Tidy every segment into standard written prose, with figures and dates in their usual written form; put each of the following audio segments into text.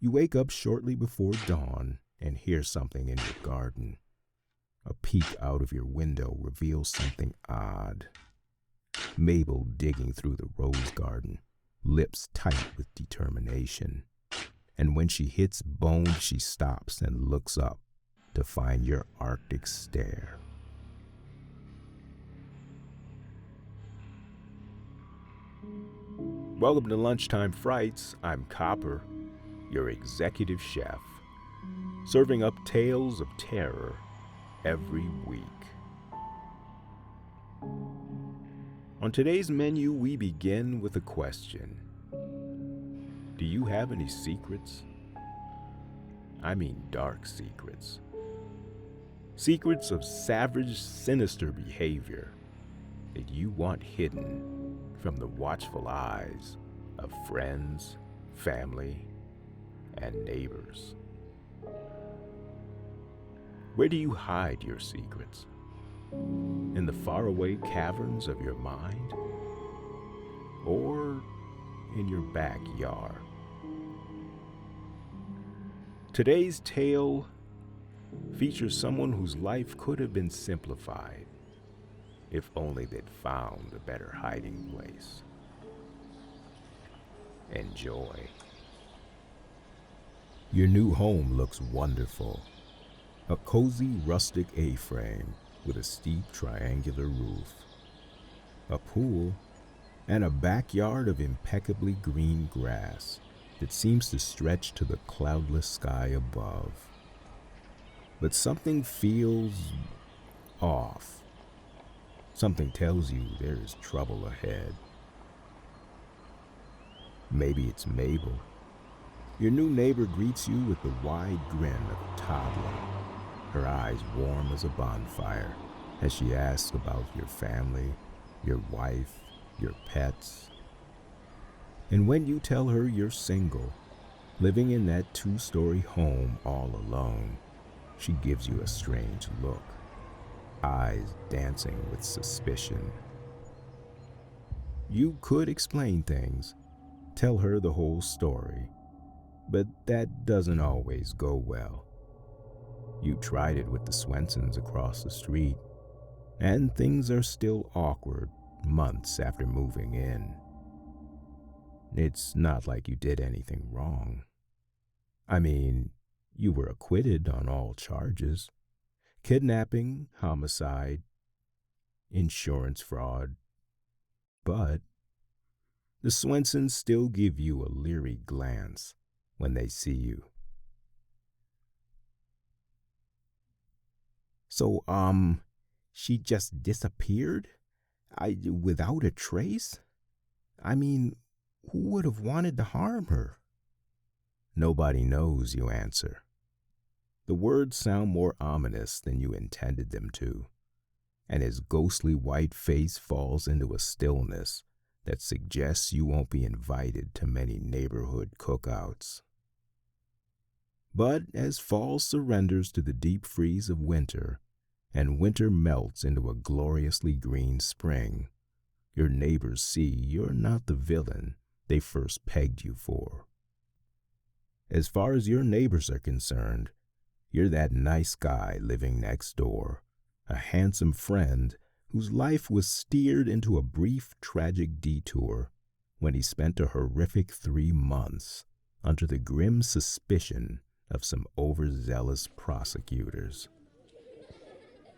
You wake up shortly before dawn and hear something in your garden. A peek out of your window reveals something odd. Mabel digging through the rose garden, lips tight with determination. And when she hits bone, she stops and looks up to find your Arctic stare. Welcome to Lunchtime Frights. I'm Copper, your executive chef, serving up tales of terror every week. On today's menu, we begin with a question. Do you have any secrets? I mean dark secrets. Secrets of savage, sinister behavior that you want hidden from the watchful eyes of friends, family, and neighbors. Where do you hide your secrets? In the faraway caverns of your mind? Or in your backyard? Today's tale features someone whose life could have been simplified if only they'd found a better hiding place. Enjoy. Your new home looks wonderful. A cozy rustic A-frame with a steep triangular roof, a pool, and a backyard of impeccably green grass that seems to stretch to the cloudless sky above. But something feels off. Something tells you there is trouble ahead. Maybe it's Mabel. Your new neighbor greets you with the wide grin of a toddler, her eyes warm as a bonfire as she asks about your family, your wife, your pets. And when you tell her you're single, living in that 2-story home all alone, she gives you a strange look, eyes dancing with suspicion. You could explain things, tell her the whole story, but that doesn't always go well. You tried it with the Swensons across the street, and things are still awkward months after moving in. It's not like you did anything wrong. I mean, you were acquitted on all charges: kidnapping, homicide, insurance fraud. But the Swensons still give you a leery glance when they see you. So, she just disappeared? Without a trace? I mean, who would have wanted to harm her? Nobody knows, you answer. The words sound more ominous than you intended them to, and his ghostly white face falls into a stillness that suggests you won't be invited to many neighborhood cookouts. But as fall surrenders to the deep freeze of winter, and winter melts into a gloriously green spring, your neighbors see you're not the villain they first pegged you for. As far as your neighbors are concerned, you're that nice guy living next door, a handsome friend whose life was steered into a brief, tragic detour when he spent a horrific 3 months under the grim suspicion of some overzealous prosecutors.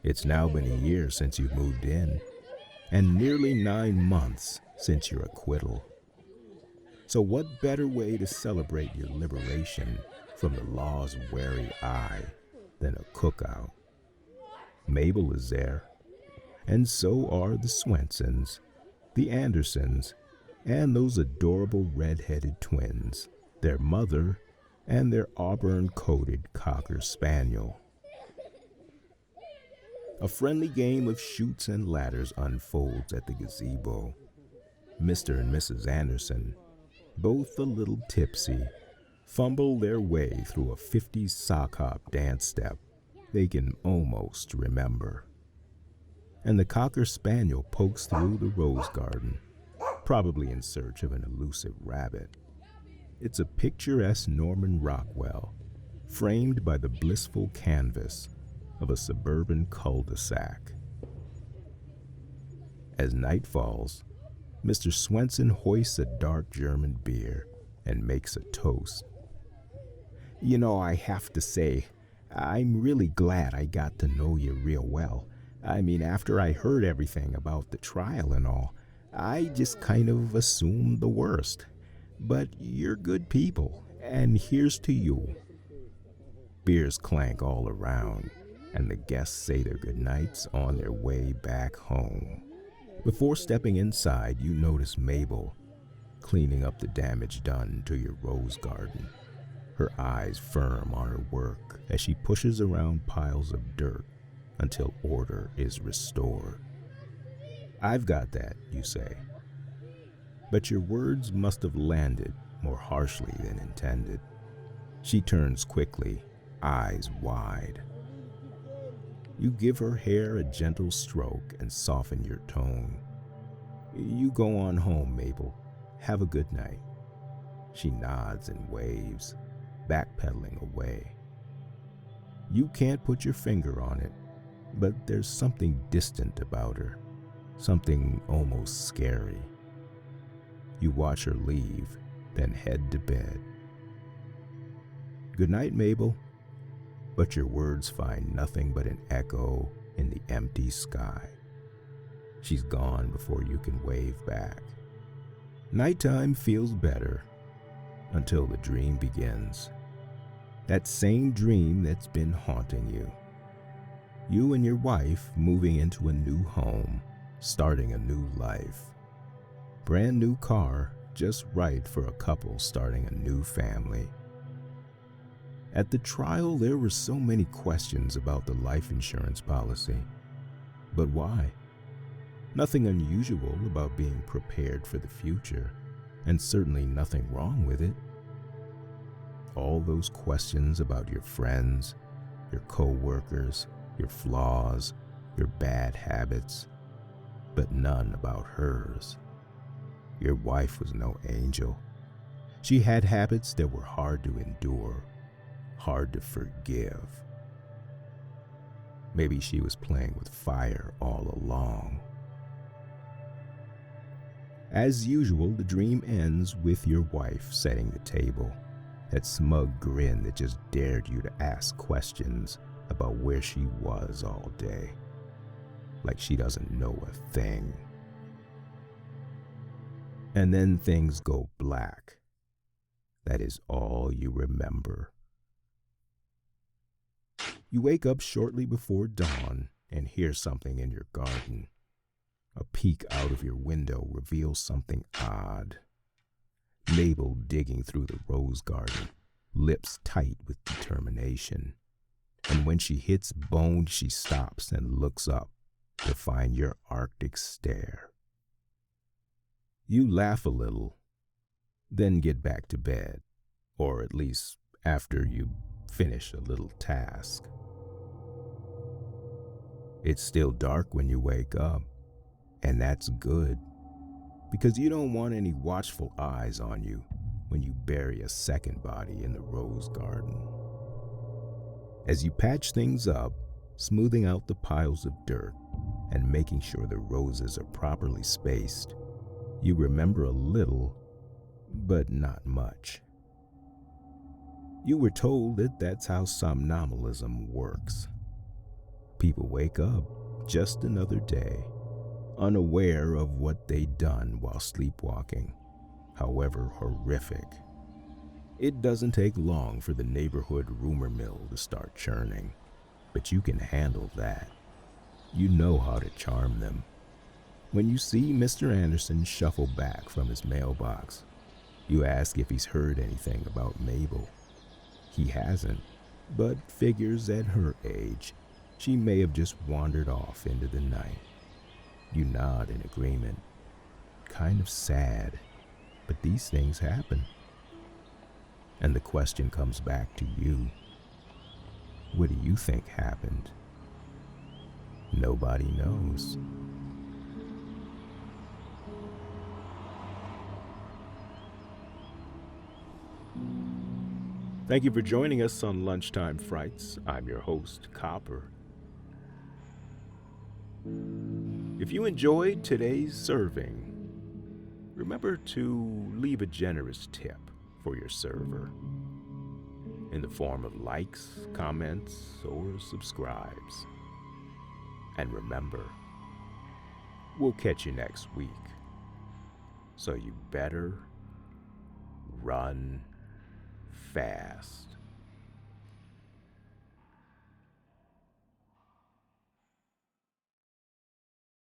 It's now been a year since you moved in, and nearly 9 months since your acquittal. So what better way to celebrate your liberation from the law's wary eye than a cookout? Mabel is there, and so are the Swensons, the Andersons, and those adorable red-headed twins, their mother, and their auburn-coated cocker spaniel. A friendly game of chutes and ladders unfolds at the gazebo. Mr. and Mrs. Anderson, both a little tipsy, fumble their way through a 50s sock hop dance step they can almost remember. And the cocker spaniel pokes through the rose garden, probably in search of an elusive rabbit. It's a picturesque Norman Rockwell, framed by the blissful canvas of a suburban cul-de-sac. As night falls, Mr. Swenson hoists a dark German beer and makes a toast. You know, I have to say, I'm really glad I got to know you real well. I mean, after I heard everything about the trial and all, I just kind of assumed the worst. But you're good people, and here's to you. Beers clank all around, and the guests say their goodnights on their way back home. Before stepping inside, you notice Mabel cleaning up the damage done to your rose garden, her eyes firm on her work as she pushes around piles of dirt until order is restored. I've got that, you say. But your words must have landed more harshly than intended. She turns quickly, eyes wide. You give her hair a gentle stroke and soften your tone. You go on home, Mabel. Have a good night. She nods and waves, backpedaling away. You can't put your finger on it, but there's something distant about her, something almost scary. You watch her leave, then head to bed. Good night, Mabel. But your words find nothing but an echo in the empty sky. She's gone before you can wave back. Nighttime feels better until the dream begins. That same dream that's been haunting you. You and your wife moving into a new home, starting a new life. Brand new car, just right for a couple starting a new family. At the trial, there were so many questions about the life insurance policy. But why? Nothing unusual about being prepared for the future, and certainly nothing wrong with it. All those questions about your friends, your co-workers, your flaws, your bad habits, but none about hers. Your wife was no angel. She had habits that were hard to endure, hard to forgive. Maybe she was playing with fire all along. As usual, the dream ends with your wife setting the table, that smug grin that just dared you to ask questions about where she was all day, like she doesn't know a thing. And then things go black. That is all you remember. You wake up shortly before dawn and hear something in your garden. A peek out of your window reveals something odd. Mabel digging through the rose garden, lips tight with determination. And when she hits bone, she stops and looks up to find your arctic stare. You laugh a little, then get back to bed, or at least after you finish a little task. It's still dark when you wake up, and that's good, because you don't want any watchful eyes on you when you bury a second body in the rose garden. As you patch things up, smoothing out the piles of dirt and making sure the roses are properly spaced, you remember a little, but not much. You were told that that's how somnambulism works. People wake up just another day, unaware of what they'd done while sleepwalking, however horrific. It doesn't take long for the neighborhood rumor mill to start churning, but you can handle that. You know how to charm them. When you see Mr. Anderson shuffle back from his mailbox, you ask if he's heard anything about Mabel. He hasn't, but figures at her age, she may have just wandered off into the night. You nod in agreement. Kind of sad, but these things happen. And the question comes back to you. What do you think happened? Nobody knows. Thank you for joining us on Lunchtime Frights. I'm your host, Copper. If you enjoyed today's serving, remember to leave a generous tip for your server in the form of likes, comments, or subscribes. And remember, we'll catch you next week. So you better run fast.